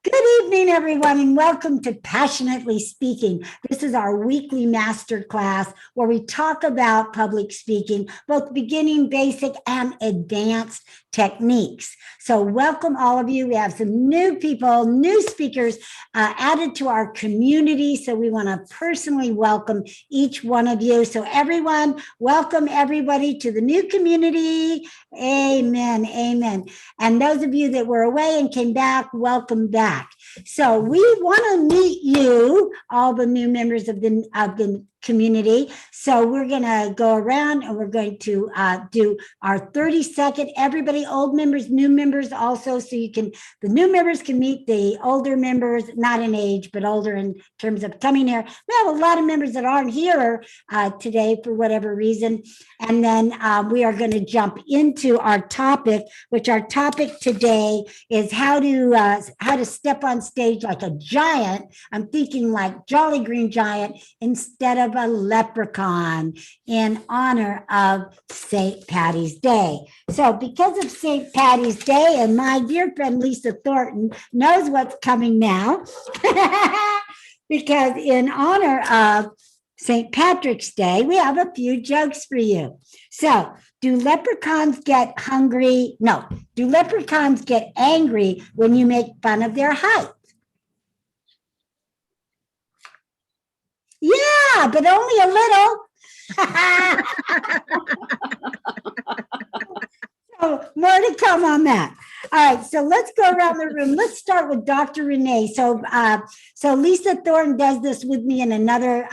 Good evening, everyone, and welcome to Passionately Speaking. This is our weekly master class where we talk about public speaking, both beginning, basic, and advanced techniques. So welcome all of you. We have some new people, new speakers added to our community. So we want to personally welcome each one of you. So everyone, welcome everybody to the new community. Amen, amen. And those of you that were away and came back, welcome back. So we want to meet you, all the new members of the community. So we're going to go around and we're going to do our 30-second, everybody, old members, new members also, so the new members can meet the older members, not in age, but older in terms of coming here. We have a lot of members that aren't here today for whatever reason. And then we are going to jump into our topic, which our topic today is how to step on stage like a giant. I'm thinking like Jolly Green Giant instead of a leprechaun in honor of St. Patty's Day. So because of St. Patty's Day, and my dear friend Lisa Thornton knows what's coming now, because in honor of St. Patrick's Day, we have a few jokes for you. So, do leprechauns get hungry? No. Do leprechauns get angry when you make fun of their height? Yeah, but only a little. So more to come on that. All right, so let's go around the room. Let's start with Dr. Renee. So Lisa Thornton does this with me in another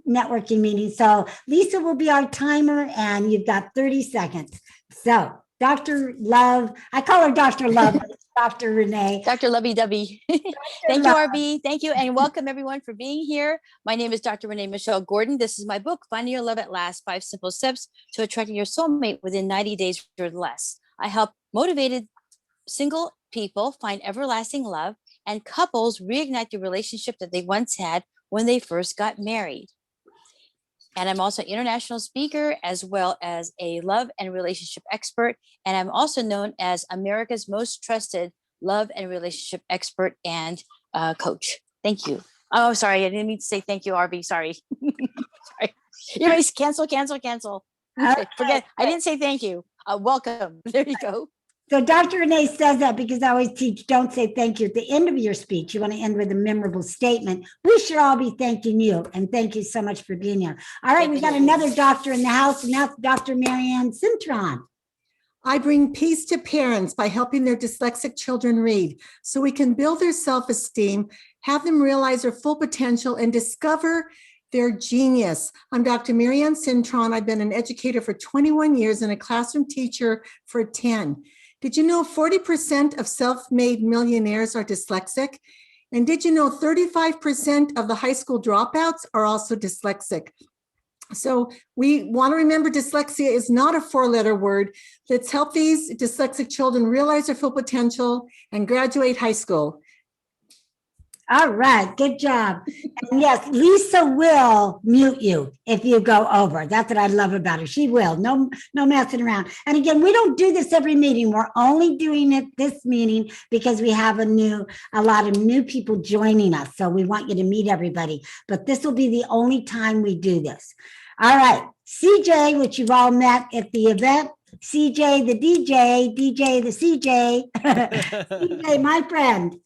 networking meeting. So Lisa will be our timer, and you've got 30 seconds. So Dr. Love, I call her Dr. Love, but it's Dr. Renee. Dr. Lovey-Dovey. Thank you, Arvee. Thank you, and welcome everyone for being here. My name is Dr. Renee Michelle Gordon. This is my book, Finding Your Love at Last, 5 Simple Steps to Attracting Your Soulmate Within 90 Days or Less. I help motivated single people find everlasting love, and couples reignite the relationship that they once had when they first got married. And I'm also an international speaker, as well as a love and relationship expert. And I'm also known as America's most trusted love and relationship expert and coach. Thank you. Oh, sorry. I didn't mean to say thank you, Arvee. Sorry. Sorry. Anyways, cancel. Okay, forget. I didn't say thank you. Welcome. There you go. So Dr. Renee says that because I always teach, don't say thank you at the end of your speech. You want to end with a memorable statement. We should all be thanking you, and thank you so much for being here. All right, we got another doctor in the house, and that's Dr. Marianne Cintron. I bring peace to parents by helping their dyslexic children read so we can build their self-esteem, have them realize their full potential, and discover their genius. I'm Dr. Marianne Cintron. I've been an educator for 21 years and a classroom teacher for 10. Did you know 40% of self-made millionaires are dyslexic? And did you know 35% of the high school dropouts are also dyslexic? So we want to remember dyslexia is not a 4-letter word. Let's help these dyslexic children realize their full potential and graduate high school. All right, good job. And yes, Lisa will mute you if you go over. That's what I love about her. She will. No messing around. And again, we don't do this every meeting. We're only doing it this meeting because we have a lot of new people joining us. So we want you to meet everybody. But this will be the only time we do this. All right, CJ, which you've all met at the event. CJ, the DJ, DJ, the CJ. CJ, my friend.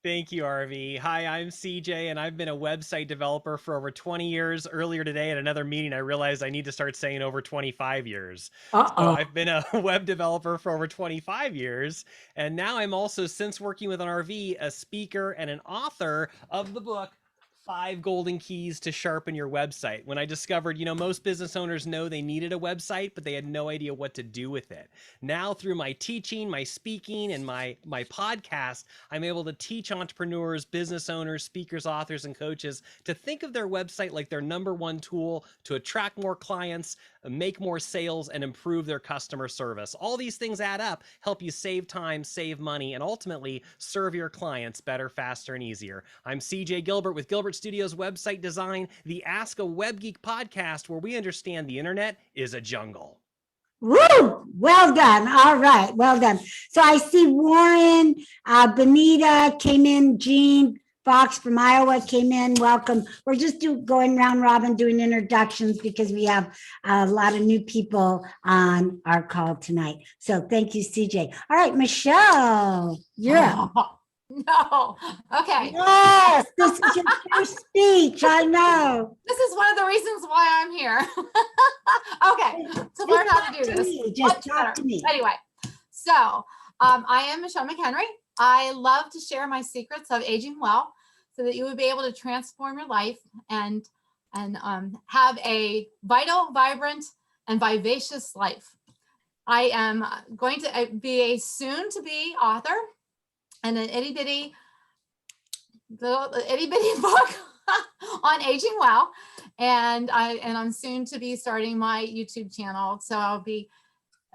Thank you, Arvee. Hi, I'm CJ, and I've been a website developer for over 20 years. Earlier today at another meeting, I realized I need to start saying over 25 years. So I've been a web developer for over 25 years, and now I'm also, since working with an Arvee, a speaker and an author of the book, 5 Golden Keys to Sharpen Your Website. When I discovered, most business owners know they needed a website, but they had no idea what to do with it. Now, through my teaching, my speaking, and my podcast, I'm able to teach entrepreneurs, business owners, speakers, authors, and coaches to think of their website like their #1 tool to attract more clients, make more sales, and improve their customer service. All these things add up, help you save time, save money, and ultimately serve your clients better, faster, and easier. I'm CJ Gilbert with Gilbert Studios Website Design, the Ask a Web Geek podcast, where we understand the internet is a jungle. Woo! Well done. All right. Well done. So I see Warren, Benita came in, Jean Fox from Iowa came in. Welcome. We're just going round robin doing introductions because we have a lot of new people on our call tonight. So thank you, CJ. All right, Michelle, you're up. No. Okay. Yes, this is your first speech. I know. This is one of the reasons why I'm here. Okay. To learn how to do this. Just talk to me. Anyway, so I am Michele McHenry. I love to share my secrets of aging well so that you would be able to transform your life and have a vital, vibrant, and vivacious life. I am going to be a soon-to-be author and an itty bitty book on aging well, and I'm soon to be starting my YouTube channel. So I'll be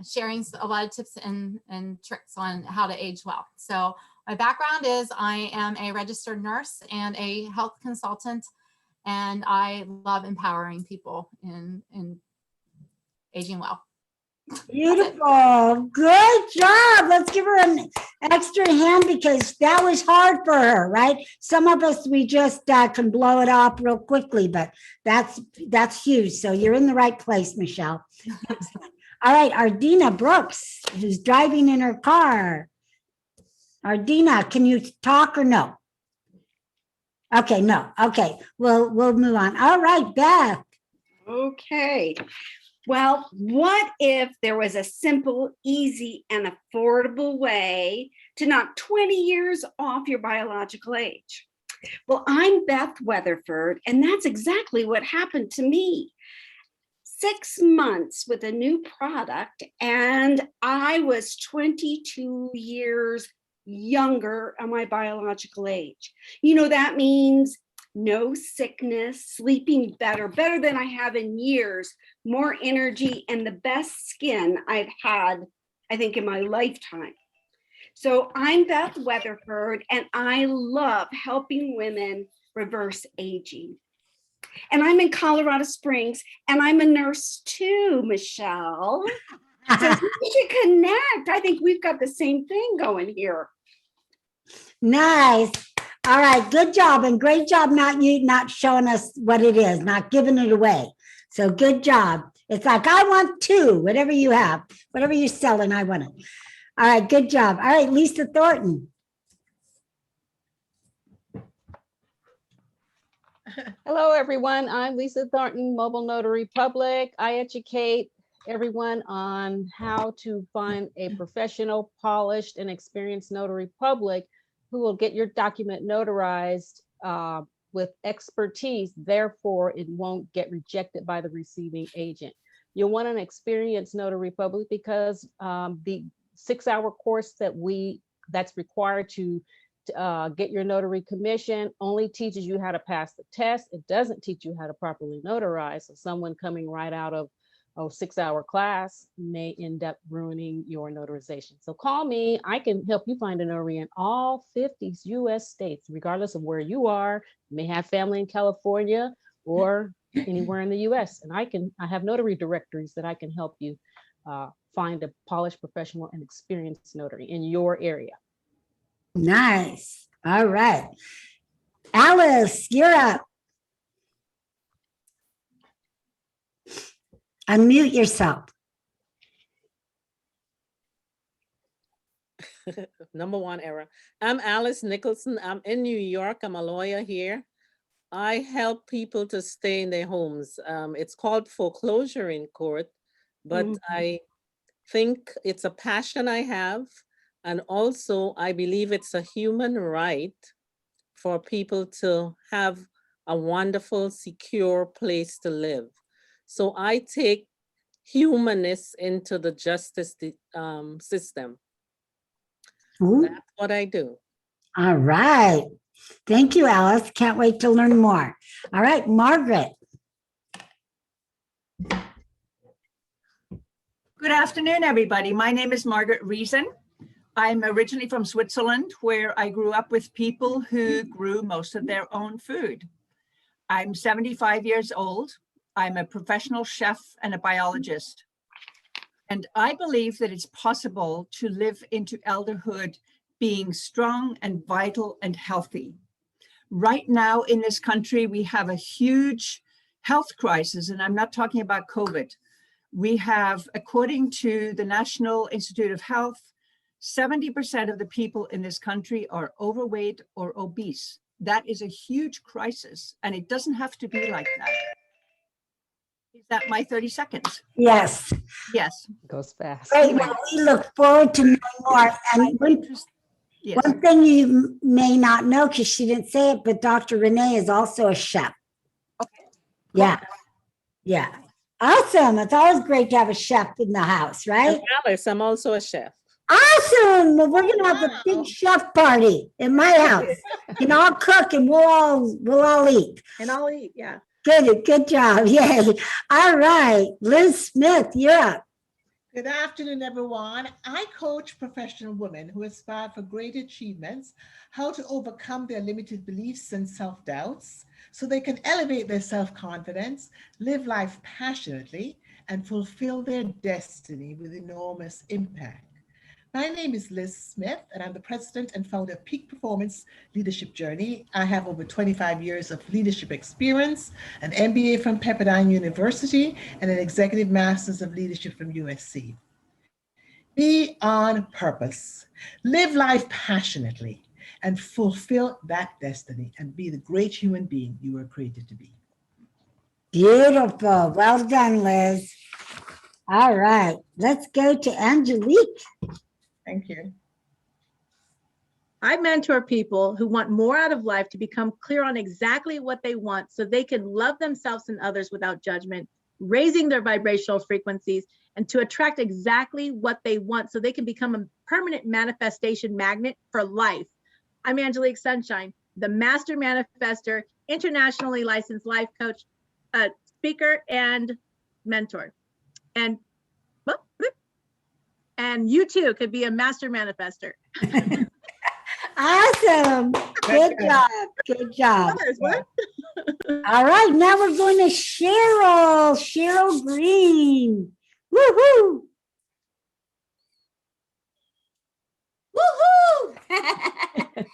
sharing a lot of tips and tricks on how to age well. So my background is I am a registered nurse and a health consultant, and I love empowering people in aging well. Beautiful. Good job. Let's give her an extra hand because that was hard for her, right? Some of us, we just can blow it off real quickly, but that's huge. So you're in the right place, Michelle. All right, Ardina Brooks, who's driving in her car. Ardina, can you talk or no? Okay, no. Okay, we'll move on. All right, Beth. Okay. Well, what if there was a simple, easy, and affordable way to knock 20 years off your biological age? Well, I'm Beth Weatherford, and that's exactly what happened to me. 6 months with a new product, and I was 22 years younger on my biological age. You know, that means no sickness, sleeping better than I have in years, more energy, and the best skin I've had, I think, in my lifetime. So I'm Beth Weatherford, and I love helping women reverse aging. And I'm in Colorado Springs, and I'm a nurse too, Michelle. So we should connect. I think we've got the same thing going here. Nice. All right, good job, and great job not showing us what it is, not giving it away. So good job. It's like, I want two, whatever you have, whatever you're selling, I want it. All right, good job. All right, Lisa Thornton. Hello, everyone. I'm Lisa Thornton, Mobile Notary Public. I educate everyone on how to find a professional, polished, and experienced notary public who will get your document notarized with expertise. Therefore, it won't get rejected by the receiving agent. You'll want an experienced notary public because the 6-hour course that's required to get your notary commission only teaches you how to pass the test. It doesn't teach you how to properly notarize. So someone coming right out of a 6-hour class may end up ruining your notarization. So call me. I can help you find a notary in all 50 US states, regardless of where you are. You may have family in California or anywhere in the US. And I have notary directories that I can help you find a polished, professional, and experienced notary in your area. Nice. All right. Alice, you're up. Unmute yourself. Number one error. I'm Alice Nicholson. I'm in New York. I'm a lawyer here. I help people to stay in their homes. It's called foreclosure in court, but I think it's a passion I have. And also, I believe it's a human right for people to have a wonderful, secure place to live. So I take humanness into the justice system. Ooh. That's what I do. All right. Thank you, Alice. Can't wait to learn more. All right, Margaret. Good afternoon, everybody. My name is Margaret Reason. I'm originally from Switzerland, where I grew up with people who grew most of their own food. I'm 75 years old. I'm a professional chef and a biologist. And I believe that it's possible to live into elderhood being strong and vital and healthy. Right now in this country, we have a huge health crisis, and I'm not talking about COVID. We have, according to the National Institute of Health, 70% of the people in this country are overweight or obese. That is a huge crisis, and it doesn't have to be like that. Is that my 30 seconds? Yes. Yes. Goes fast. Great. Well, we look forward to knowing more. And Yes. one thing you may not know, because she didn't say it, but Dr. Renee is also a chef. Okay. Yeah. Yeah. Awesome. It's always great to have a chef in the house, right? And Alice, I'm also a chef. Awesome. Well, we're going to have a big chef party in my house. And I'll cook and we'll all eat. And I'll eat, yeah. Good job. Yay. All right. Liz Smith, you're up. Good afternoon, everyone. I coach professional women who aspire for great achievements, how to overcome their limited beliefs and self-doubts so they can elevate their self-confidence, live life passionately, and fulfill their destiny with enormous impact. My name is Liz Smith, and I'm the president and founder of Peak Performance Leadership Journey. I have over 25 years of leadership experience, an MBA from Pepperdine University, and an executive master's of leadership from USC. Be on purpose, live life passionately, and fulfill that destiny and be the great human being you were created to be. Beautiful. Well done, Liz. All right. Let's go to Angelique. Thank you. I mentor people who want more out of life to become clear on exactly what they want so they can love themselves and others without judgment, raising their vibrational frequencies, and to attract exactly what they want so they can become a permanent manifestation magnet for life. I'm Angelique Sunshine, the master manifester, internationally licensed life coach, speaker, and mentor. And you too could be a master manifester. Awesome. Good job. Good job. All right. Now we're going to Cheryl Green. Woohoo. Woohoo!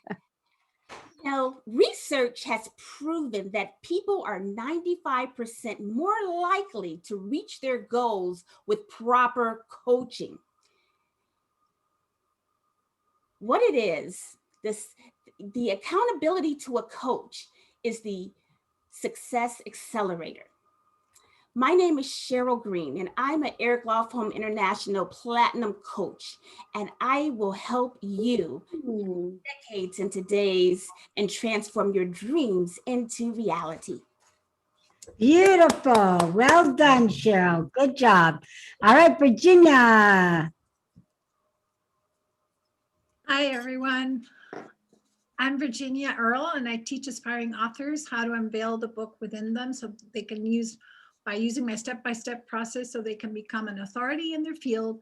Now, research has proven that people are 95% more likely to reach their goals with proper coaching. What it is, the accountability to a coach is the success accelerator. My name is Cheryl Green, and I'm an Eric Lofholm International Platinum Coach, and I will help you decades into days and transform your dreams into reality. Beautiful. Well done, Cheryl. Good job. All right, Virginia. Hi, everyone. I'm Virginia Earle, and I teach aspiring authors how to unveil the book within them so they can by using my step-by-step process so they can become an authority in their field,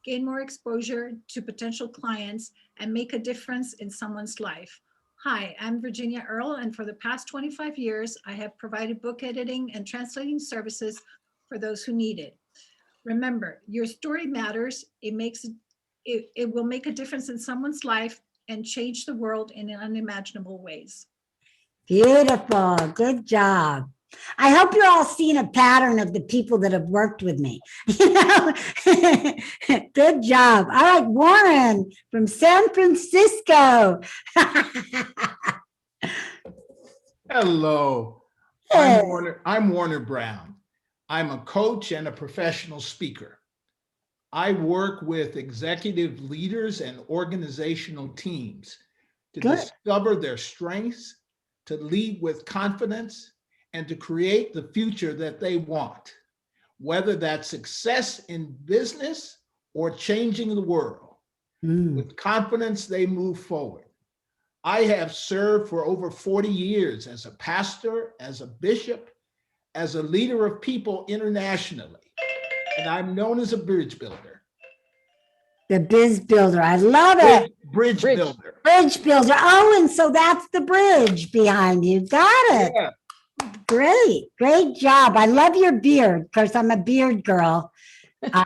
gain more exposure to potential clients, and make a difference in someone's life. Hi, I'm Virginia Earle, and for the past 25 years, I have provided book editing and translating services for those who need it. Remember, your story matters. It will make a difference in someone's life and change the world in unimaginable ways. Beautiful. Good job. I hope you're all seeing a pattern of the people that have worked with me. Good job. All right, Warren from San Francisco. Hello. Hey. I'm Warner Brown. I'm a coach and a professional speaker. I work with executive leaders and organizational teams to discover their strengths, to lead with confidence, and to create the future that they want, whether that's success in business or changing the world. With confidence, they move forward. I have served for over 40 years as a pastor, as a bishop, as a leader of people internationally, and I'm known as a bridge builder. The biz builder. I love it. Bridge builder. Bridge builder. Oh, and so that's the bridge behind you. Got it. Yeah. Great. Great job. I love your beard. Of course, I'm a beard girl.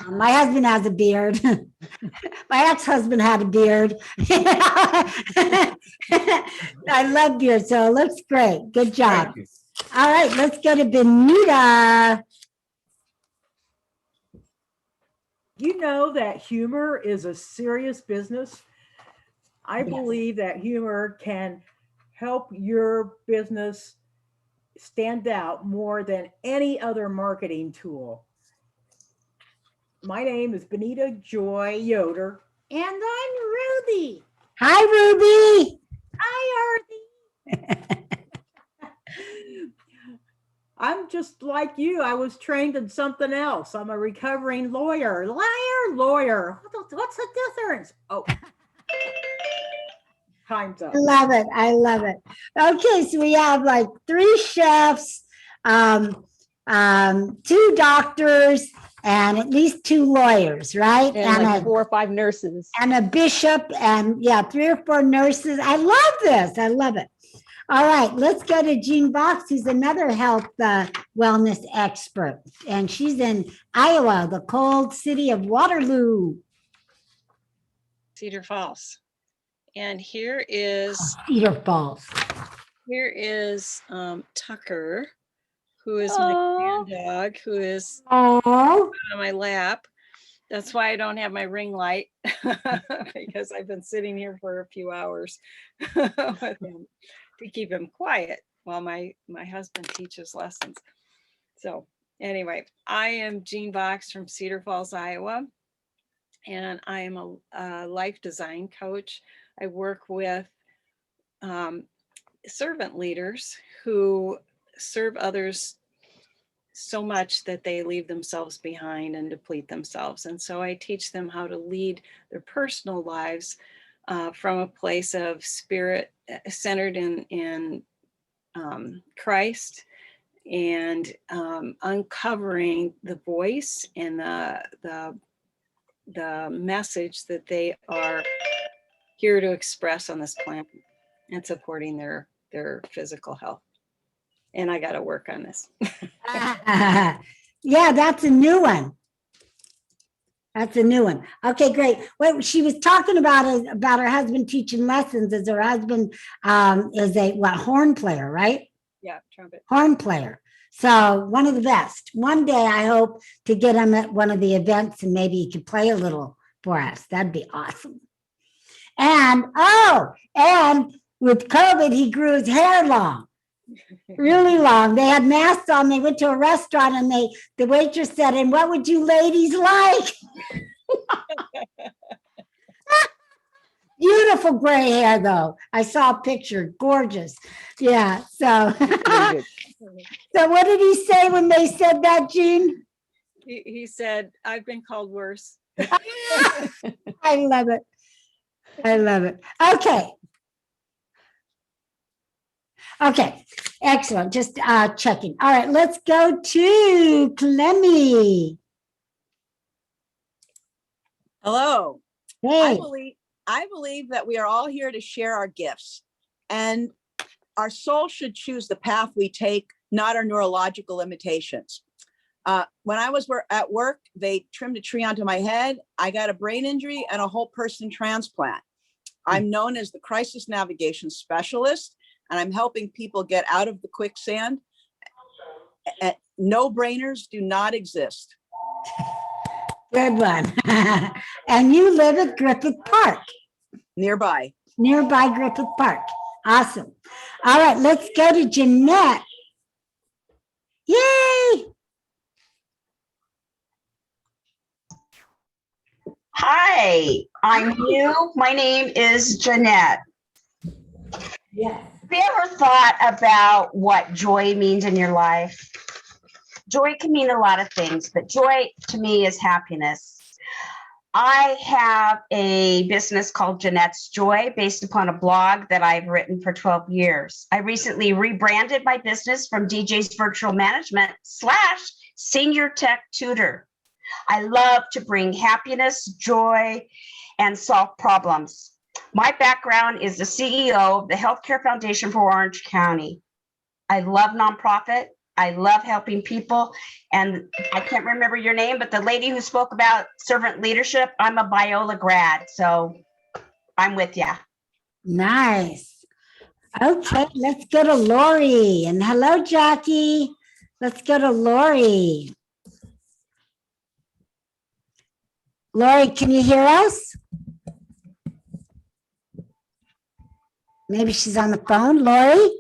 My husband has a beard. My ex-husband had a beard. I love beard, so it looks great. Good job. All right, let's go to Benita. You know that humor is a serious business. I believe that humor can help your business stand out more than any other marketing tool. My name is Benita Joy Yoder. And I'm Ruby. Hi, Ruby. Hi, Arvee. I'm just like you. I was trained in something else. I'm a recovering lawyer. Lawyer. What's the difference? Oh, time's up. I love it. I love it. Okay, so we have like 3 chefs, 2 doctors, and at least 2 lawyers, right? And like 4 or 5 nurses. And a bishop, and 3 or 4 nurses. I love this. I love it. All right, let's go to Jean Box, who's another health wellness expert. And she's in Iowa, the cold city of Waterloo. Cedar Falls. And here is Cedar Falls. Here is Tucker, who is my grand dog, who is on my lap. That's why I don't have my ring light because I've been sitting here for a few hours with him to keep him quiet while my husband teaches lessons. So anyway, I am Jean Box from Cedar Falls, Iowa, and I am a life design coach. I work with servant leaders who serve others so much that they leave themselves behind and deplete themselves. And so I teach them how to lead their personal lives from a place of spirit centered in Christ, and uncovering the voice and the message that they are here to express on this planet, and supporting their physical health. And I got to work on this. Yeah, that's a new one. That's a new one. Okay, great. Wait, she was talking about her husband teaching lessons. As her husband is a horn player, right? Yeah, trumpet. Horn player. So one of the best. One day I hope to get him at one of the events and maybe he could play a little for us. That'd be awesome. And with COVID, he grew his hair long. Really long. They had masks on. They went to a restaurant and the waitress said, "And what would you ladies like?" Beautiful gray hair, though. I saw a picture. Gorgeous. Yeah. So, so what did he say when they said that, Jean? He said, "I've been called worse." I love it. I love it. Okay. Okay, excellent. Just checking. All right, let's go to Clemmy. Hello. Hey. I believe that we are all here to share our gifts, and our soul should choose the path we take, not our neurological limitations. When I was at work, they trimmed a tree onto my head. I got a brain injury and a whole person transplant. I'm known as the crisis navigation specialist, and I'm helping people get out of the quicksand. No-brainers do not exist. Good one. And you live at Griffith Park. Nearby. Nearby Griffith Park. Awesome. All right, let's go to Jeanette. Yay! Hi, I'm new. My name is Jeanette. Yes. Have you ever thought about what joy means in your life? Joy can mean a lot of things, but joy to me is happiness. I have a business called Jeanette's Joy based upon a blog that I've written for 12 years. I recently rebranded my business from DJ's Virtual Management / Senior Tech Tutor. I love to bring happiness, joy, and solve problems. My background is the CEO of the Healthcare Foundation for Orange County. I love nonprofit, I love helping people. And I can't remember your name, but the lady who spoke about servant leadership, I'm a Biola grad, so I'm with you. Nice. Okay, let's go to Lori. And hello, Jackie. Let's go to Lori. Lori, can you hear us? Maybe she's on the phone. Lori?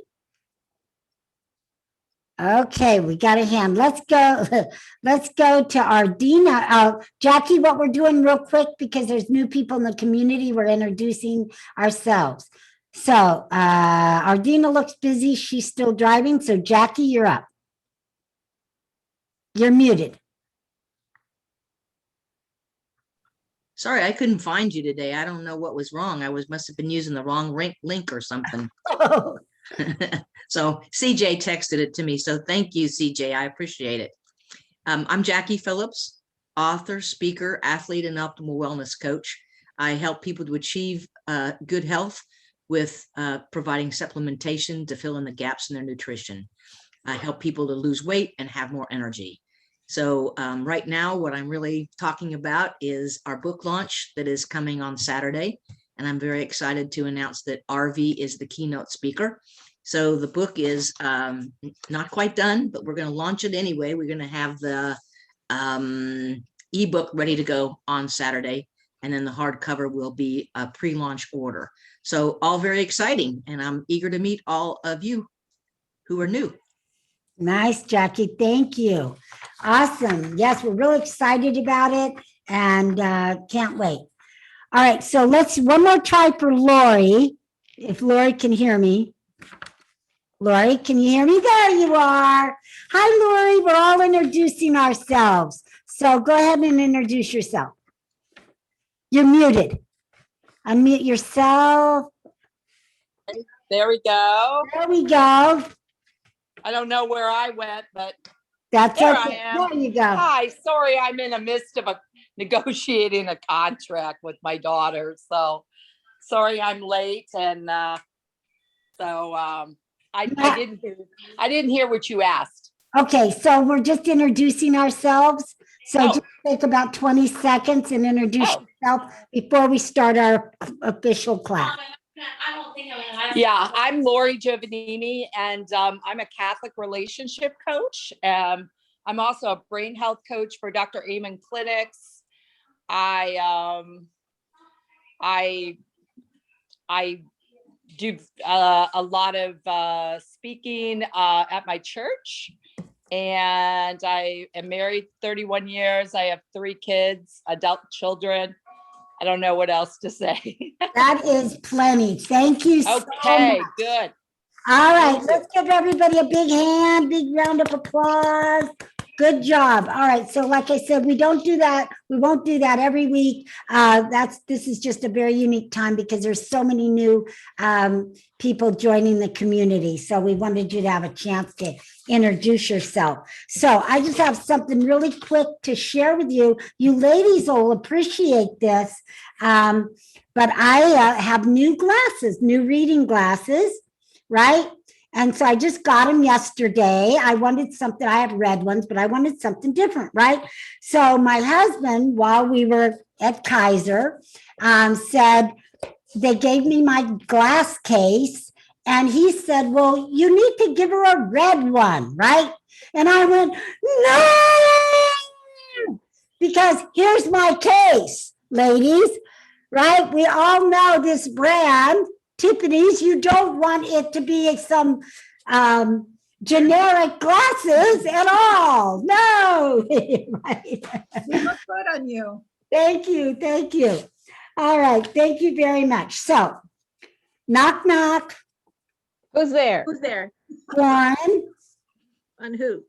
Okay, we got a hand. Let's go. Let's go to Ardina. Jackie, what we're doing real quick, because there's new people in the community, we're introducing ourselves. So Ardina looks busy. She's still driving. So Jackie, you're up. You're muted. Sorry, I couldn't find you today. I don't know what was wrong. Must have been using the wrong link or something. So CJ texted it to me. So thank you, CJ. I appreciate it. I'm Jackie Phillips, author, speaker, athlete, and optimal wellness coach. I help people to achieve good health with providing supplementation to fill in the gaps in their nutrition. I help people to lose weight and have more energy. So right now, what I'm really talking about is our book launch that is coming on Saturday. And I'm very excited to announce that Arvee is the keynote speaker. So the book is not quite done, but we're going to launch it anyway. We're going to have the ebook ready to go on Saturday. And then the hardcover will be a pre-launch order. So all very exciting. And I'm eager to meet all of you who are new. Nice, Jackie. Thank you. Awesome. Yes, we're really excited about it and can't wait. All right, so let's one more try for Lori, if Lori can hear me. Lori, can you hear me? There you are. Hi, Lori. We're all introducing ourselves. So go ahead and introduce yourself. You're muted. Unmute yourself. There we go. There we go. I don't know where I went, but That's there okay. I am. There you go. Hi, sorry, I'm in the midst of negotiating a contract with my daughter. So sorry I'm late. And I didn't hear what you asked. Okay, so we're just introducing ourselves. So just take about 20 seconds and introduce yourself before we start our official class. Yeah, I'm Lori Giovannini, and I'm a Catholic relationship coach. I'm also a brain health coach for Dr. Amen Clinics. I do a lot of speaking at my church, and I am married 31 years. I have 3 kids, adult children. I don't know what else to say. That is plenty. Thank you so Okay, much. good. All right, let's give everybody a big hand, big round of applause. Good job. All right, so like I said, we don't do that. We won't do that every week. This is just a very unique time because there's so many new people joining the community. So we wanted you to have a chance to introduce yourself. So I just have something really quick to share with you. You ladies will appreciate this, but I have new glasses, new reading glasses, right? And so I just got them yesterday. I wanted something, I have red ones, but I wanted something different, right? So my husband, while we were at Kaiser, said, they gave me my glass case and he said, well, you need to give her a red one, right? And I went, no, because here's my case, ladies, right? We all know this brand, Tiffany's. You don't want it to be some generic glasses at all. No. Right. They look good on you. Thank you. Thank you. All right. Thank you very much. So, knock, knock. Who's there? Who's there? Lauren. On who?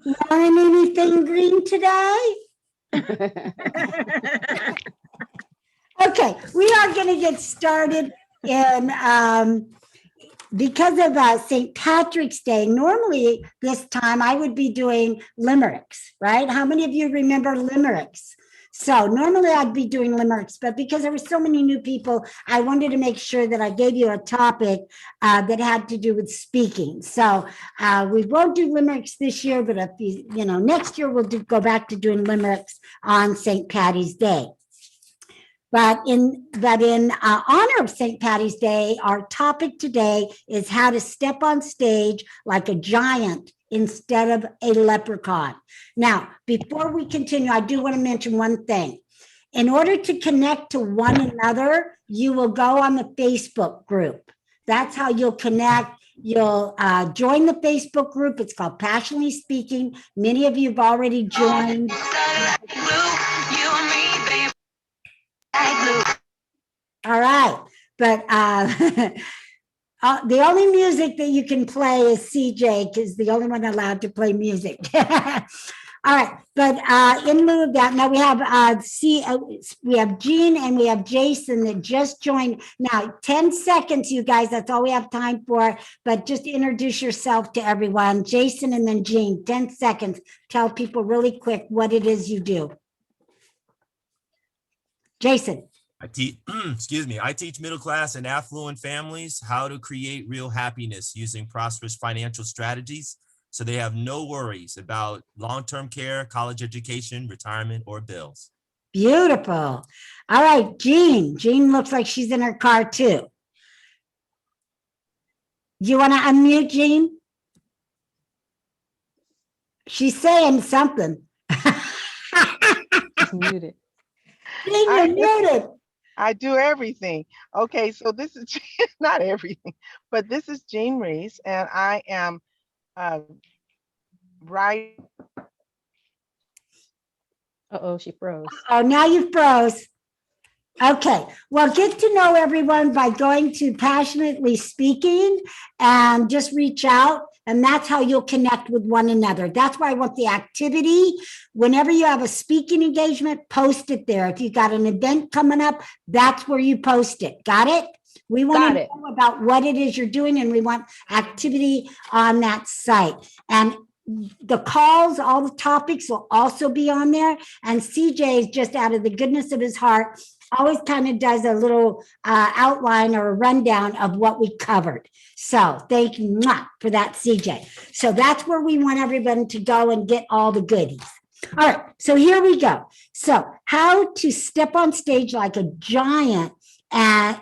Lauren, anything green today? Okay, we are going to get started in because of St. Patrick's Day. Normally this time I would be doing limericks, right? How many of you remember limericks? So normally I'd be doing limericks, but because there were so many new people, I wanted to make sure that I gave you a topic that had to do with speaking. So we won't do limericks this year, but if you know, next year we'll go back to doing limericks on St. Patty's Day. But in honor of St. Patty's Day, our topic today is how to step on stage like a giant instead of a leprechaun. Now, before we continue, I do want to mention one thing. In order to connect to one another, you will go on the Facebook group. That's how you'll connect. You'll join the Facebook group. It's called Passionately Speaking. Many of you have already joined. All right, but the only music that you can play is CJ, because the only one allowed to play music. All right, but in lieu of that, now we have we have Jean and we have Jason that just joined. Now, 10 seconds, you guys, that's all we have time for, but just introduce yourself to everyone. Jason and then Jean, 10 seconds. Tell people really quick what it is you do. Jason. Excuse me. I teach middle class and affluent families how to create real happiness using prosperous financial strategies so they have no worries about long-term care, college education, retirement, or bills. Beautiful. All right, Jean. Jean looks like she's in her car too. You want to unmute Jean? She's saying something. She's muted. Jean, you're muted. I do everything. Okay, so this is not everything, but this is Jean Reese, and I am right. Uh-oh, she froze. Oh, now you froze. Okay, well, get to know everyone by going to Passionately Speaking and just reach out, and that's how you'll connect with one another. That's why I want the activity. Whenever you have a speaking engagement, post it there. If you got an event coming up, that's where you post it. Got it? We want to know about what it is you're doing, and we want activity on that site. And the calls, all the topics will also be on there. And CJ is just out of the goodness of his heart, always kind of does a little outline or a rundown of what we covered. So thank you for that, CJ. So that's where we want everyone to go and get all the goodies. All right, so here we go. So how to step on stage like a giant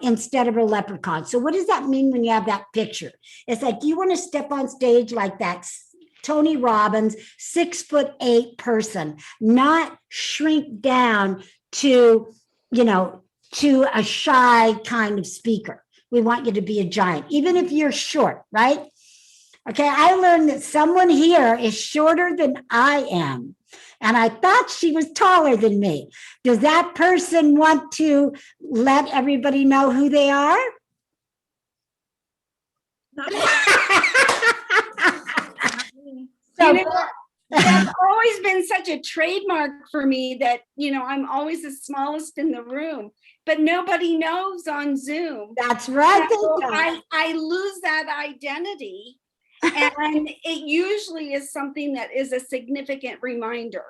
instead of a leprechaun. So what does that mean when you have that picture? It's like you want to step on stage like that Tony Robbins, 6'8" person, not shrink down to, you know, to a shy kind of speaker. We want you to be a giant, even if you're short, right? Okay, I learned that someone here is shorter than I am, and I thought she was taller than me. Does that person want to let everybody know who they are? You know, that's always been such a trademark for me that, you know, I'm always the smallest in the room, but nobody knows on Zoom. That's right. So I lose that identity, and it usually is something that is a significant reminder.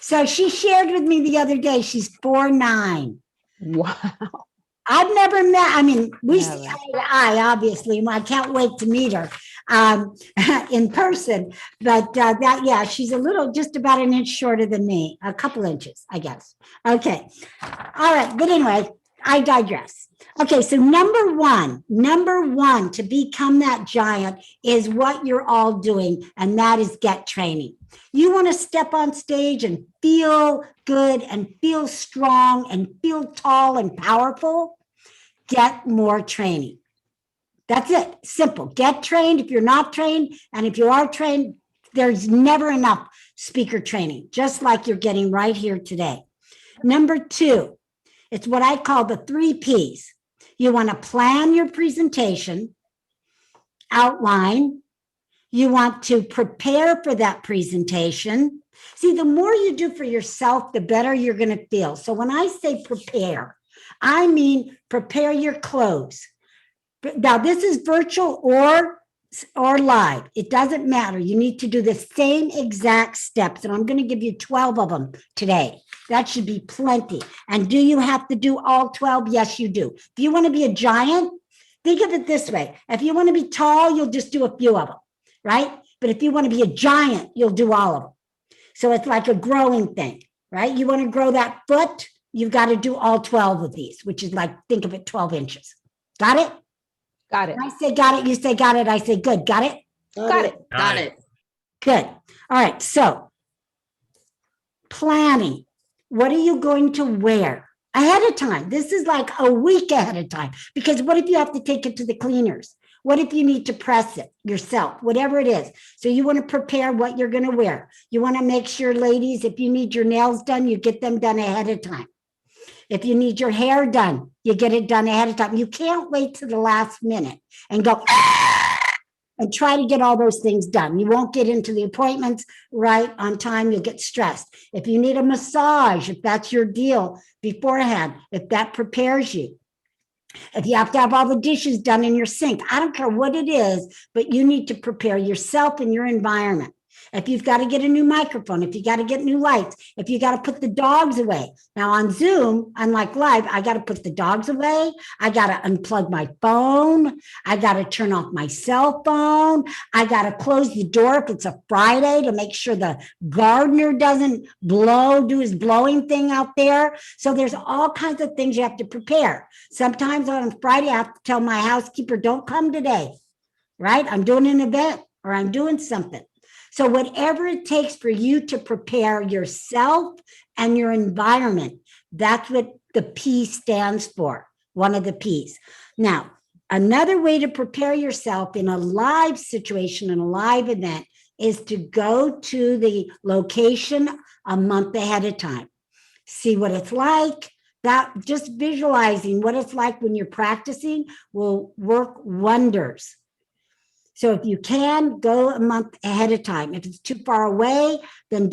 So she shared with me the other day, she's 4'9". Wow. I've never met, I mean, we see eye to eye, obviously. I can't wait to meet her in person. But yeah, she's a little, just about an inch shorter than me, a couple inches, I guess. Okay. All right. But anyway, I digress. Okay. So number one to become that giant is what you're all doing, and that is get training. You want to step on stage and feel good and feel strong and feel tall and powerful. Get more training. That's it. Simple. Get trained if you're not trained. And if you are trained, there's never enough speaker training, just like you're getting right here today. Number two, it's what I call the 3 Ps. You want to plan your presentation, outline. You want to prepare for that presentation. See, the more you do for yourself, the better you're going to feel. So when I say prepare, I mean prepare your clothes. Now, this is virtual or live. It doesn't matter. You need to do the same exact steps, and I'm going to give you 12 of them today. That should be plenty. And do you have to do all 12? Yes, you do. If you want to be a giant, think of it this way. If you want to be tall, you'll just do a few of them, right? But if you want to be a giant, you'll do all of them. So it's like a growing thing, right? You want to grow that foot, you've got to do all 12 of these, which is like, think of it, 12 inches. Got it? Got it. I say got it, you say got it, I say good. Got it? Got it. Got it. Good. All right. So planning. What are you going to wear ahead of time? This is like a week ahead of time, because what if you have to take it to the cleaners? What if you need to press it yourself, whatever it is? So you want to prepare what you're going to wear. You want to make sure, ladies, if you need your nails done, you get them done ahead of time. If you need your hair done, you get it done ahead of time. You can't wait to the last minute and go and try to get all those things done. You won't get into the appointments right on time. You'll get stressed. If you need a massage, if that's your deal beforehand, if that prepares you. If you have to have all the dishes done in your sink, I don't care what it is, but you need to prepare yourself and your environment. If you've got to get a new microphone, if you got to get new lights, if you got to put the dogs away. Now on Zoom, unlike live, I got to put the dogs away. I got to unplug my phone. I got to turn off my cell phone. I got to close the door if it's a Friday to make sure the gardener doesn't do his blowing thing out there. So there's all kinds of things you have to prepare. Sometimes on Friday, I have to tell my housekeeper, don't come today, right? I'm doing an event or I'm doing something. So whatever it takes for you to prepare yourself and your environment, that's what the P stands for, one of the Ps. Now, another way to prepare yourself in a live situation, in a live event, is to go to the location a month ahead of time. See what it's like. That just visualizing what it's like when you're practicing will work wonders. So if you can, go a month ahead of time. If it's too far away, then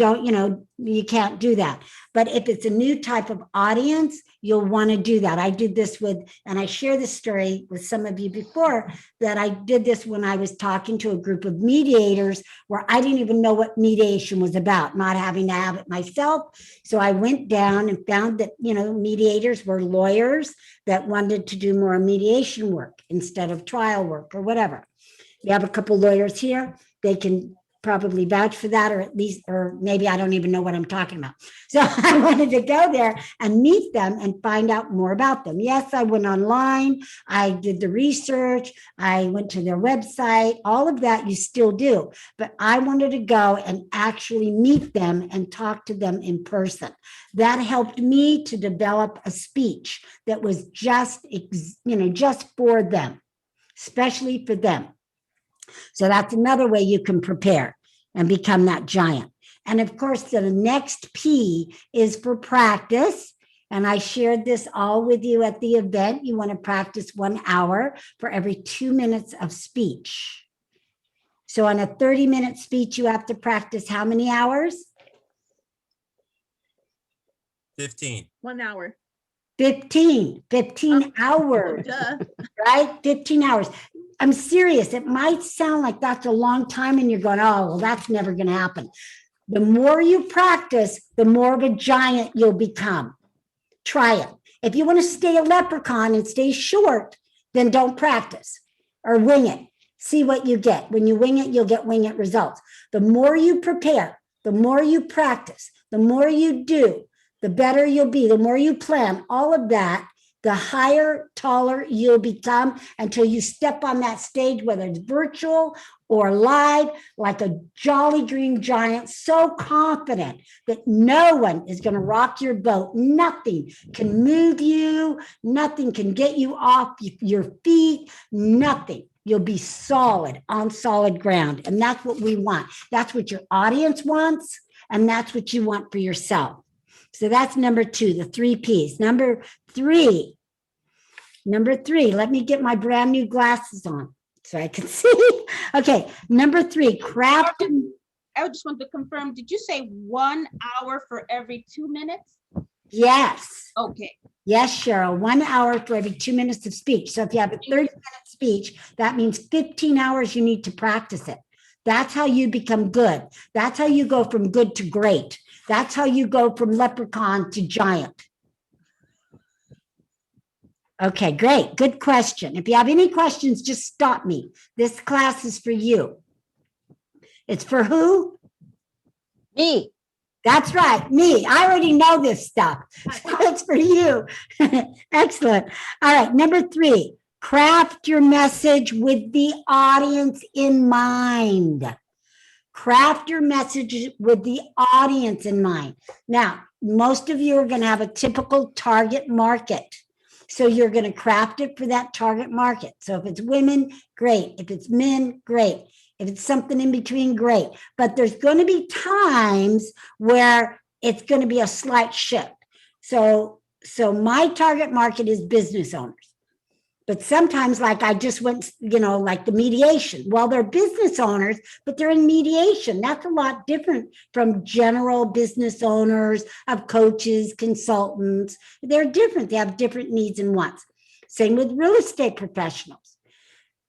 you can't do that. But if it's a new type of audience, you'll want to do that. I did this and I shared this story with some of you before, that I did this when I was talking to a group of mediators where I didn't even know what mediation was about, not having to have it myself. So I went down and found that, mediators were lawyers that wanted to do more mediation work instead of trial work or whatever. We have a couple lawyers here. They can probably vouch for that, or maybe I don't even know what I'm talking about. So I wanted to go there and meet them and find out more about them. Yes, I went online. I did the research. I went to their website. All of that you still do. But I wanted to go and actually meet them and talk to them in person. That helped me to develop a speech that was just for them, especially for them. So that's another way you can prepare and become that giant. And of course, the next P is for practice. And I shared this all with you at the event. You want to practice 1 hour for every 2 minutes of speech. So on a 30-minute speech, you have to practice how many hours? 15. 1 hour. 15 hours, right? 15 hours. I'm serious. It might sound like that's a long time and you're going, oh, well, that's never going to happen. The more you practice, the more of a giant you'll become. Try it. If you want to stay a leprechaun and stay short, then don't practice or wing it. See what you get. When you wing it, you'll get wing it results. The more you prepare, the more you practice, the more you do, the better you'll be, the more you plan, all of that, the higher, taller you'll become until you step on that stage, whether it's virtual or live, like a jolly green giant, so confident that no one is going to rock your boat. Nothing can move you. Nothing can get you off your feet. Nothing. You'll be solid on solid ground. And that's what we want. That's what your audience wants. And that's what you want for yourself. So that's number 2, the 3 Ps. Number three, let me get my brand new glasses on so I can see. Okay, number 3, craft. I just want to confirm, did you say 1 hour for every 2 minutes? Yes. Okay. Yes, Cheryl, 1 hour for every 2 minutes of speech. So if you have a 30-minute speech, that means 15 hours you need to practice it. That's how you become good. That's how you go from good to great. That's how you go from leprechaun to giant. Okay, great. Good question. If you have any questions, just stop me. This class is for you. It's for who? Me. That's right, me. I already know this stuff. So it's for you. Excellent. All right, number 3, craft your message with the audience in mind. Craft your message with the audience in mind. Now, most of you are going to have a typical target market. So you're going to craft it for that target market. So if it's women, great. If it's men, great. If it's something in between, great. But there's going to be times where it's going to be a slight shift. So my target market is business owners. But sometimes, like I just went, like the mediation. Well, they're business owners, but they're in mediation. That's a lot different from general business owners, of coaches, consultants. They're different. They have different needs and wants. Same with real estate professionals.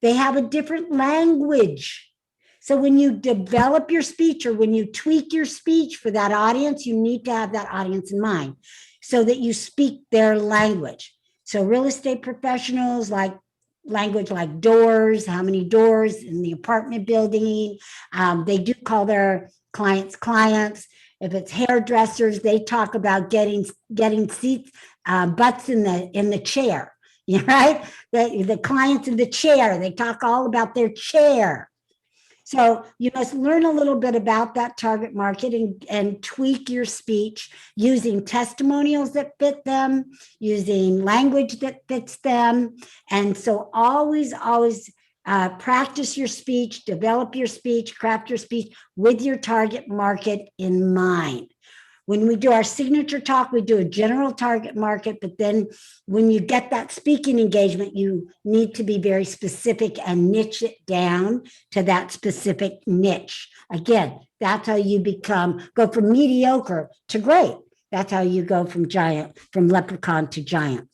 They have a different language. So when you develop your speech or when you tweak your speech for that audience, you need to have that audience in mind so that you speak their language. So real estate professionals like language like doors, how many doors in the apartment building. They do call their clients. If it's hairdressers, they talk about getting seats, butts in the chair, right? The clients in the chair, they talk all about their chair. So you must learn a little bit about that target market and tweak your speech using testimonials that fit them, using language that fits them. And so always practice your speech, develop your speech, craft your speech with your target market in mind. When we do our signature talk, we do a general target market, but then when you get that speaking engagement, you need to be very specific and niche it down to that specific niche. Again, that's how you go from mediocre to great. That's how you go from leprechaun to giant.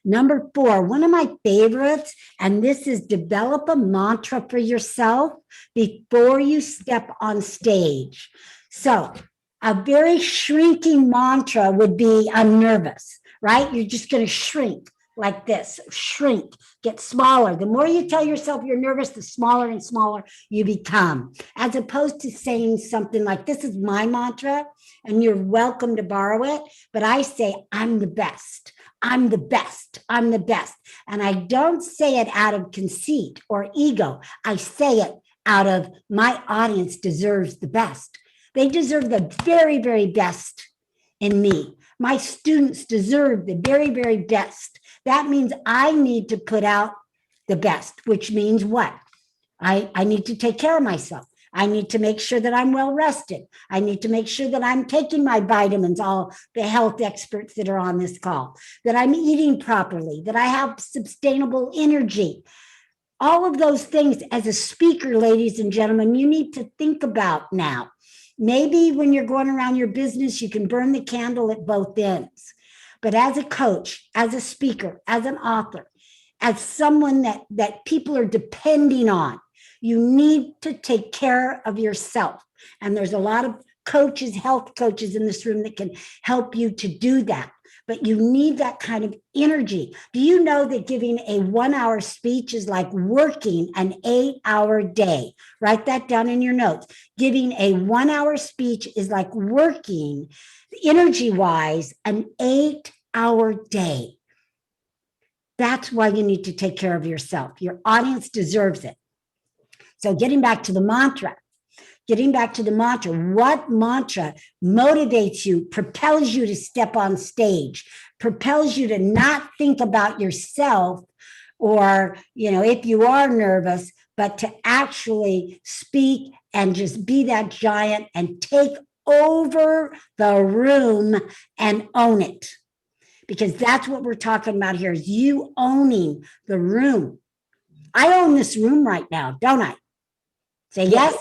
Number 4, one of my favorites, and this is develop a mantra for yourself before you step on stage. So a very shrinking mantra would be, I'm nervous, right? You're just going to shrink like this, shrink, get smaller. The more you tell yourself you're nervous, the smaller and smaller you become, as opposed to saying something like, this is my mantra and you're welcome to borrow it. But I say, I'm the best. I'm the best. I'm the best. And I don't say it out of conceit or ego. I say it out of my audience deserves the best. They deserve the very, very best in me. My students deserve the very, very best. That means I need to put out the best, which means what? I need to take care of myself. I need to make sure that I'm well rested. I need to make sure that I'm taking my vitamins, all the health experts that are on this call, that I'm eating properly, that I have sustainable energy. All of those things as a speaker, ladies and gentlemen, you need to think about now. Maybe when you're going around your business, you can burn the candle at both ends. But as a coach, as a speaker, as an author, as someone that people are depending on, you need to take care of yourself. And there's a lot of coaches, health coaches in this room that can help you to do that. But you need that kind of energy. Do you know that giving a 1-hour speech is like working an 8-hour day? Write that down in your notes. Giving a 1-hour speech is like working energy-wise an 8-hour day. That's why you need to take care of yourself. Your audience deserves it. So getting back to the mantra, what mantra motivates you, propels you to step on stage, propels you to not think about yourself or, if you are nervous, but to actually speak and just be that giant and take over the room and own it. Because that's what we're talking about here is you owning the room. I own this room right now, don't I? Say yes?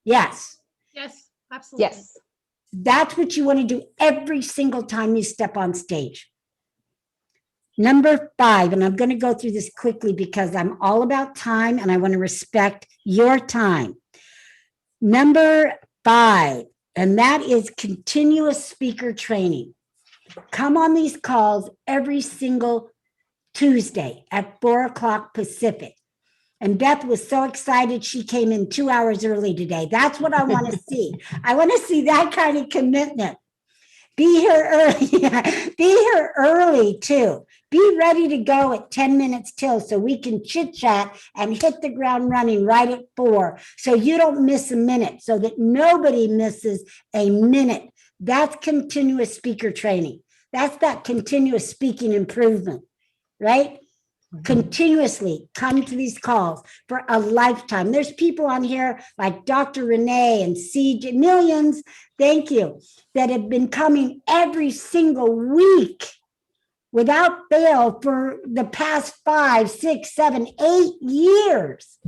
Yes. Yes, absolutely. Yes. That's what you want to do every single time you step on stage. Number 5, and I'm going to go through this quickly because I'm all about time and I want to respect your time. Number 5, and that is continuous speaker training. Come on these calls every single Tuesday at 4 o'clock Pacific. And Beth was so excited she came in 2 hours early today. That's what I want to see. I want to see that kind of commitment. Be here early. Be here early too. Be ready to go at 10 minutes till so we can chit chat and hit the ground running right at 4 so you don't miss a minute, so that nobody misses a minute. That's continuous speaker training. That's that continuous speaking improvement, right? Continuously come to these calls for a lifetime. There's people on here like Dr. Renee and CJ, millions, thank you, that have been coming every single week without fail for the past 5, 6, 7, 8 years,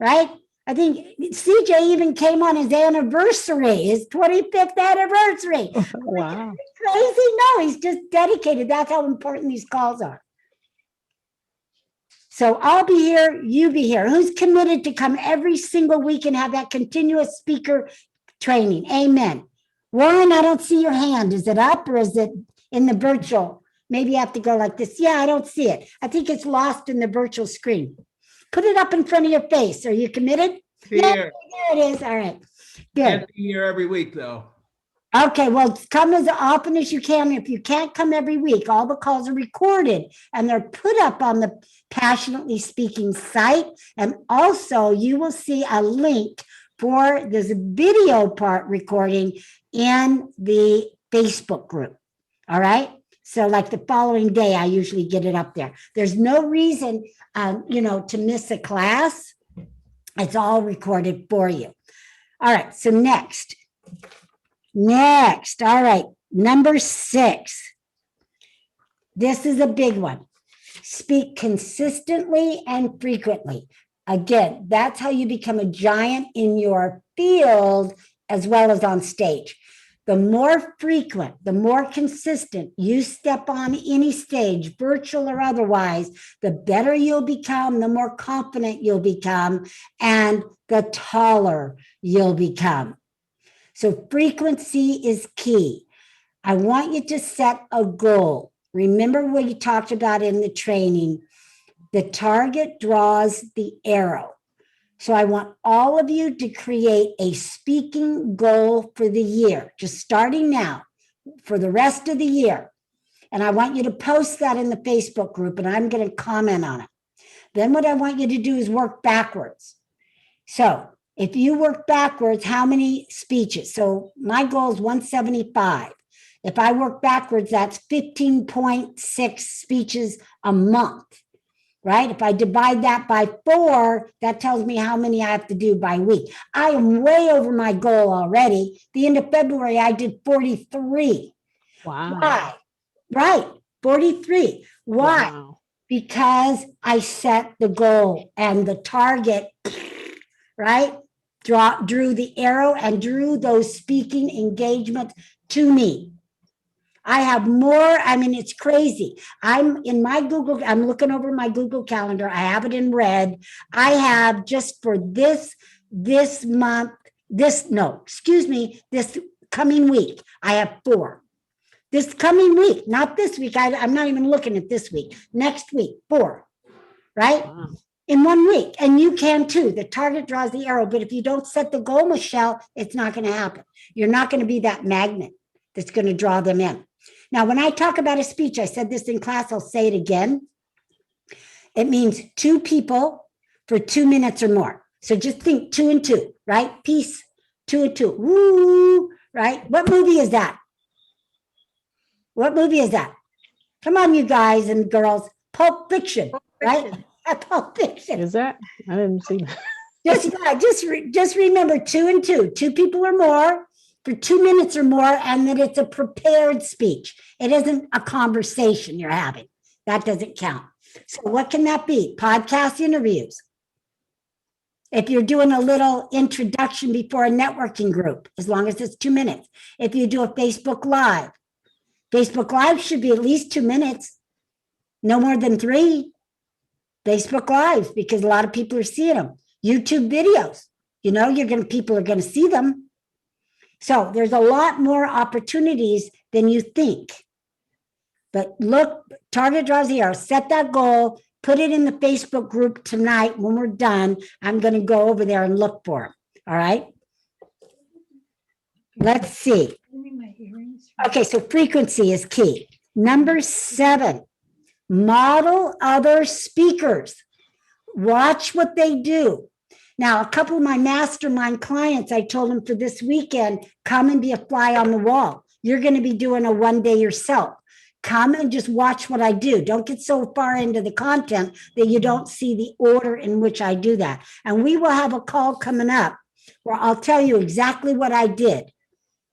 right? I think CJ even came on his anniversary, his 25th anniversary. Wow. Crazy? No, he's just dedicated. That's how important these calls are. So I'll be here, you be here. Who's committed to come every single week and have that continuous speaker training? Amen. Warren, I don't see your hand. Is it up or is it in the virtual? Maybe you have to go like this. Yeah, I don't see it. I think it's lost in the virtual screen. Put it up in front of your face. Are you committed? Here. Yeah, there it is. All right. Good. Can't be here every week though. Okay, well, come as often as you can. If you can't come every week, all the calls are recorded and they're put up on the Passionately Speaking site. And also you will see a link for this video part recording in the Facebook group. All right. So like the following day, I usually get it up there. There's no reason, to miss a class. It's all recorded for you. All right. So next. All right. Number 6. This is a big one. Speak consistently and frequently. Again, that's how you become a giant in your field as well as on stage. The more frequent, the more consistent you step on any stage, virtual or otherwise, the better you'll become, the more confident you'll become, and the taller you'll become. So frequency is key. I want you to set a goal. Remember what you talked about in the training. The target draws the arrow. So I want all of you to create a speaking goal for the year, just starting now for the rest of the year. And I want you to post that in the Facebook group and I'm going to comment on it. Then what I want you to do is work backwards. So if you work backwards, how many speeches? So my goal is 175. If I work backwards, that's 15.6 speeches a month. Right? If I divide that by 4, that tells me how many I have to do by week. I am way over my goal already. The end of February, I did 43. Wow. Why? Right. 43. Why? Wow. Because I set the goal and the target, right? Drew the arrow and drew those speaking engagements to me. I have more. I mean, it's crazy. I'm looking over my Google Calendar. I have it in red. I have just for this month, this coming week, I have 4. This coming week, not this week. I'm not even looking at this week. Next week, 4, right? Wow. In 1 week. And you can too. The target draws the arrow. But if you don't set the goal, Michelle, it's not going to happen. You're not going to be that magnet that's going to draw them in. Now, when I talk about a speech, I said this in class, I'll say it again. It means 2 people for 2 minutes or more. So just think 2 and 2, right? Peace, 2 and 2. Woo, right? What movie is that? What movie is that? Come on, you guys and girls. Pulp Fiction, right? Pulp Fiction. Is that? I didn't see that. Just remember 2 and 2. 2 people or more for 2 minutes or more, and that it's a prepared speech. It isn't a conversation you're having. That doesn't count. So what can that be? Podcast interviews. If you're doing a little introduction before a networking group, as long as it's 2 minutes. If you do a Facebook Live should be at least 2 minutes, no more than 3. Facebook Lives, because a lot of people are seeing them. YouTube videos, people are going to see them. So there's a lot more opportunities than you think. But look, target draws the arrow, set that goal, put it in the Facebook group tonight. When we're done, I'm going to go over there and look for them. All right. Let's see. Okay, so frequency is key. Number 7, model other speakers. Watch what they do. Now, a couple of my mastermind clients, I told them for this weekend, come and be a fly on the wall. You're going to be doing a one day yourself. Come and just watch what I do. Don't get so far into the content that you don't see the order in which I do that. And we will have a call coming up where I'll tell you exactly what I did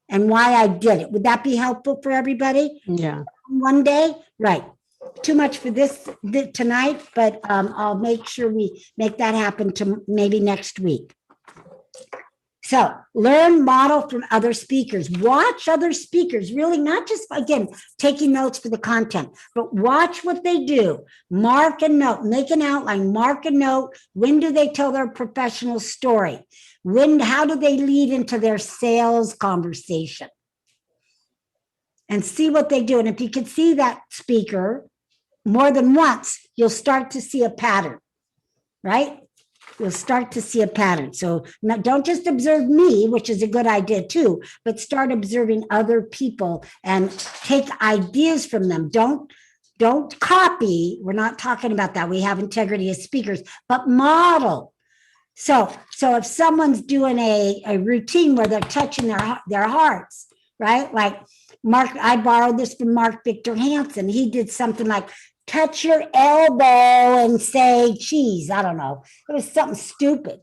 and why I did it. Would that be helpful for everybody? Yeah. One day? Right. Too much for this tonight, but I'll make sure we make that happen to maybe next week. So learn, model from other speakers, watch other speakers, really not just, again, taking notes for the content, but watch what they do. Mark a note, make an outline, mark a note. When do they tell their professional story? How do they lead into their sales conversation? And see what they do. And if you can see that speaker more than once, you'll start to see a pattern, right? You'll start to see a pattern. So don't just observe me, which is a good idea too, but start observing other people and take ideas from them. Don't copy. We're not talking about that. We have integrity as speakers, but model. So if someone's doing a routine where they're touching their hearts, right? Like Mark, I borrowed this from Mark Victor Hansen. He did something like, touch your elbow and say cheese. I don't know. It was something stupid.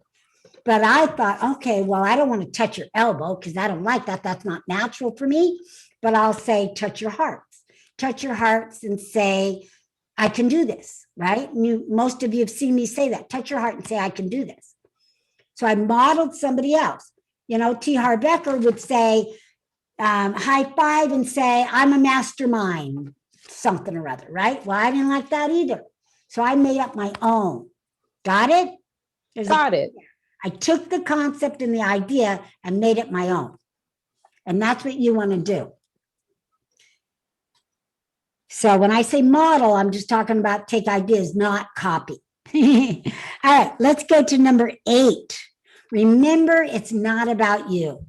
But I thought, okay, well, I don't want to touch your elbow because I don't like that. That's not natural for me. But I'll say, touch your hearts. Touch your hearts and say, I can do this, right? Most of you have seen me say that. Touch your heart and say, I can do this. So I modeled somebody else. You know, T. Harv Eker would say, high five and say, I'm a mastermind. Something or other, right? Well, I didn't like that either. So I made up my own. Got it? Got it. I took the concept and the idea and made it my own. And that's what you want to do. So when I say model, I'm just talking about take ideas, not copy. All right, let's go to number 8. Remember, it's not about you.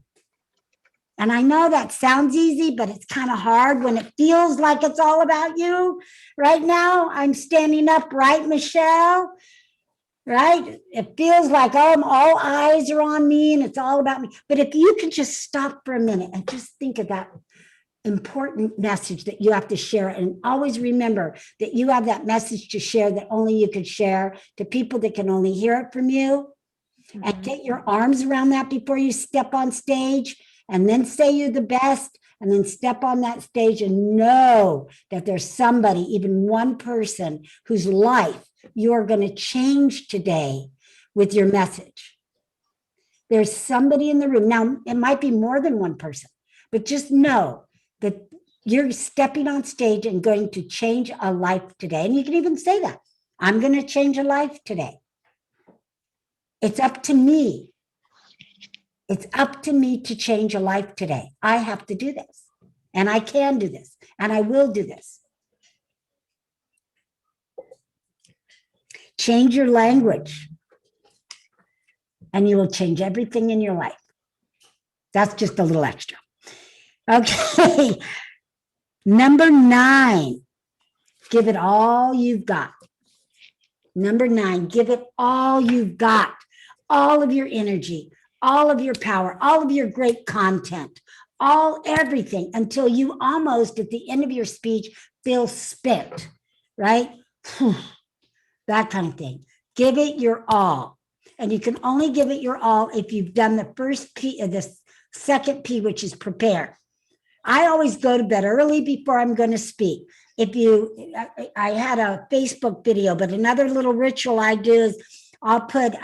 And I know that sounds easy, but it's kind of hard when it feels like it's all about you. Right now, I'm standing up, right, Michelle? Right? It feels like all eyes are on me and it's all about me. But if you can just stop for a minute and just think of that important message that you have to share, and always remember that you have that message to share that only you could share to people that can only hear it from you. And get your arms around that before you step on stage. And then say you're the best, and then step on that stage and know that there's somebody, even one person, whose life you are going to change today with your message. There's somebody in the room. Now, it might be more than one person, but just know that you're stepping on stage and going to change a life today. And you can even say that. I'm going to change a life today. It's up to me. It's up to me to change a life today. I have to do this, and I can do this, and I will do this. Change your language, and you will change everything in your life. That's just a little extra. Okay. Number 9, give it all you've got. Number 9, give it all you've got, all of your energy, all of your power, all of your great content, everything until you almost at the end of your speech feel spent, right? That kind of thing. Give it your all. And you can only give it your all if you've done the first P, the second P, which is prepare. I always go to bed early before I'm going to speak. I had a Facebook video, but another little ritual I do is I'll put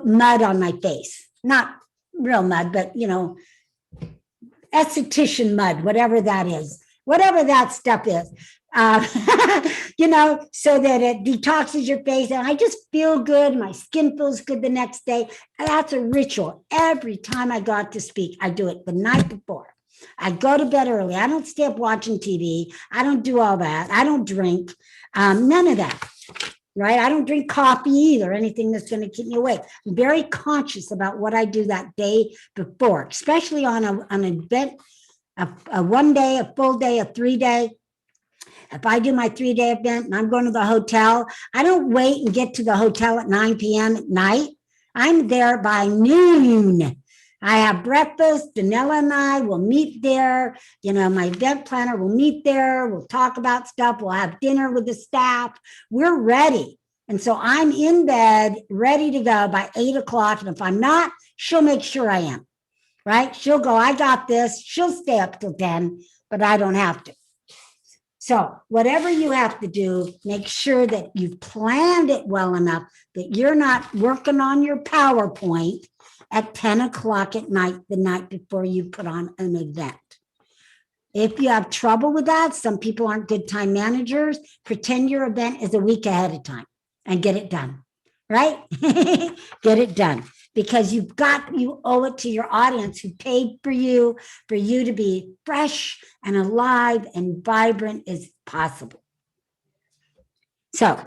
mud on my face, not real mud, but esthetician mud, whatever that is, whatever that stuff is. So that it detoxes your face. And I just feel good. My skin feels good the next day. And that's a ritual. Every time I go out to speak, I do it the night before. I go to bed early. I don't stay up watching TV. I don't do all that. I don't drink. None of that. Right? I don't drink coffee either, anything that's going to keep me awake. I'm very conscious about what I do that day before, especially on an event, a 1 day, a full day, a 3 day. If I do my 3-day event and I'm going to the hotel, I don't wait and get to the hotel at 9 p.m. at night. I'm there by noon. I have breakfast. Danella and I will meet there. My event planner will meet there. We'll talk about stuff. We'll have dinner with the staff. We're ready. And so I'm in bed, ready to go by 8 o'clock. And if I'm not, she'll make sure I am. Right? She'll go, I got this. She'll stay up till 10, but I don't have to. So whatever you have to do, make sure that you've planned it well enough that you're not working on your PowerPoint at 10 o'clock at night, the night before you put on an event. If you have trouble with that, some people aren't good time managers, pretend your event is a week ahead of time and get it done, right? Get it done. Because you owe it to your audience who paid for you to be fresh and alive and vibrant as possible. So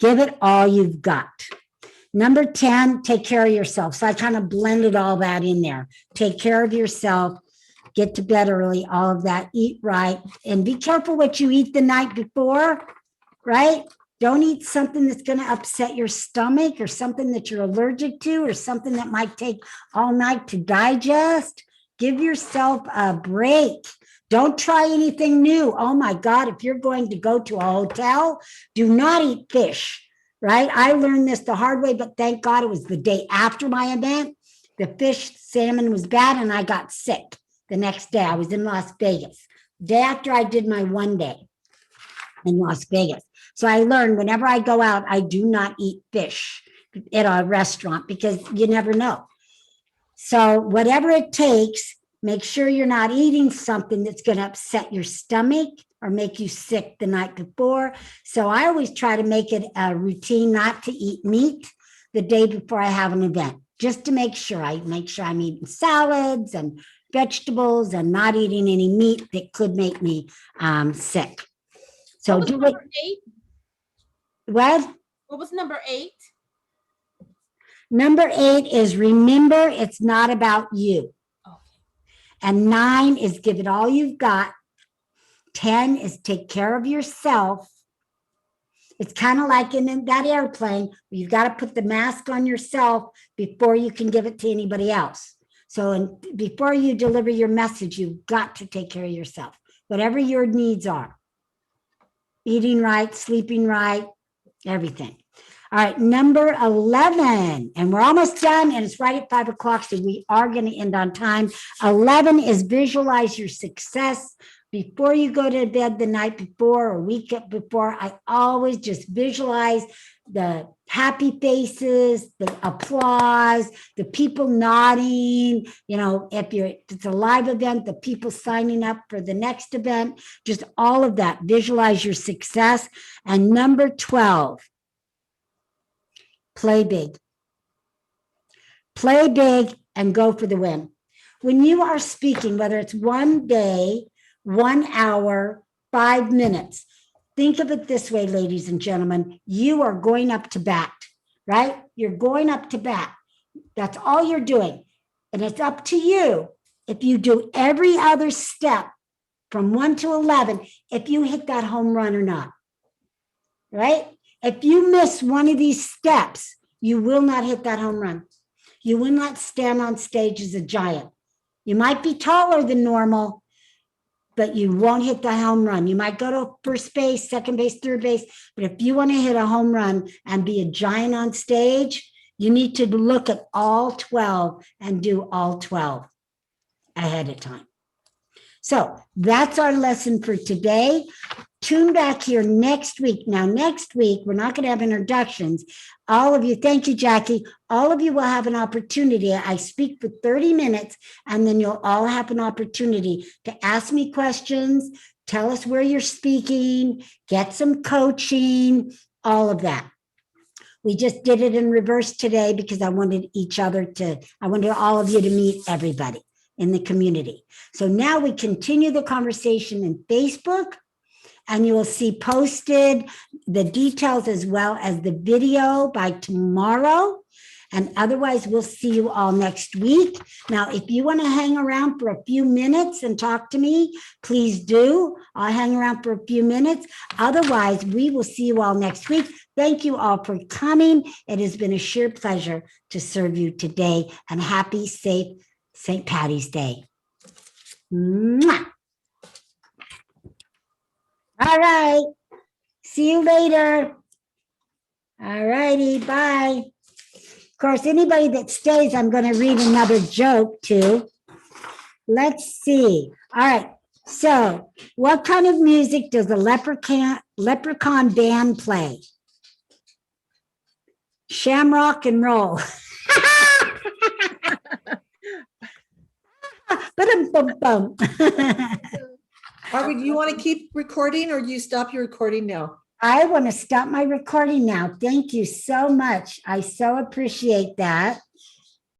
give it all you've got. Number 10, take care of yourself. So I kind of blended all that in there. Take care of yourself, get to bed early, all of that, eat right, and be careful what you eat the night before, right? Don't eat something that's going to upset your stomach or something that you're allergic to or something that might take all night to digest. Give yourself a break. Don't try anything new. Oh my God, if you're going to go to a hotel, do not eat fish. Right? I learned this the hard way, but thank God it was the day after my event. The fish salmon was bad and I got sick the next day. I was in Las Vegas. The day after I did my 1 day in Las Vegas. So I learned whenever I go out, I do not eat fish at a restaurant because you never know. So whatever it takes, make sure you're not eating something that's going to upset your stomach or make you sick the night before. So I always try to make it a routine not to eat meat the day before I have an event, just to make sure I'm eating salads and vegetables and not eating any meat that could make me sick. So do it. What? What was number 8? Number 8 is remember it's not about you. Okay. And 9 is give it all you've got. 10 is take care of yourself. It's kind of like in that airplane, you've got to put the mask on yourself before you can give it to anybody else. So before you deliver your message, you've got to take care of yourself, whatever your needs are. Eating right, sleeping right, everything. All right, number 11, and we're almost done, and it's right at 5 o'clock, so we are going to end on time. 11 is visualize your success. Before you go to bed the night before or week before, I always just visualize the happy faces, the applause, the people nodding, if it's a live event, the people signing up for the next event, just all of that. Visualize your success. And number 12, play big. Play big and go for the win. When you are speaking, whether it's 1 day, 1 hour, 5 minutes, think of it this way, ladies and gentlemen, you are going up to bat, right? You're going up to bat. That's all you're doing. And it's up to you if you do every other step from 1 to 11, if you hit that home run or not, right? If you miss one of these steps, you will not hit that home run. You will not stand on stage as a giant. You might be taller than normal, but you won't hit the home run. You might go to first base, second base, third base, but if you want to hit a home run and be a giant on stage, you need to look at all 12 and do all 12 ahead of time. So that's our lesson for today. Tune back here next week. Now, next week, we're not going to have introductions. All of you, thank you, Jackie. All of you will have an opportunity. I speak for 30 minutes, and then you'll all have an opportunity to ask me questions, tell us where you're speaking, get some coaching, all of that. We just did it in reverse today because I wanted all of you to meet everybody in the community. So now we continue the conversation in Facebook, and you will see posted the details as well as the video by tomorrow. And otherwise, we'll see you all next week. Now, if you want to hang around for a few minutes and talk to me, please do. I'll hang around for a few minutes. Otherwise, we will see you all next week. Thank you all for coming. It has been a sheer pleasure to serve you today, and happy, safe St. Patty's Day. Mwah. All right. See you later. All righty. Bye. Of course, anybody that stays, I'm going to read another joke to. Let's see. All right. So, what kind of music does the Leprechaun band play? Shamrock and roll. Ba-dum-bum-bum. Arvee, do you want to keep recording or do you stop your recording now? I want to stop my recording now. Thank you so much. I so appreciate that.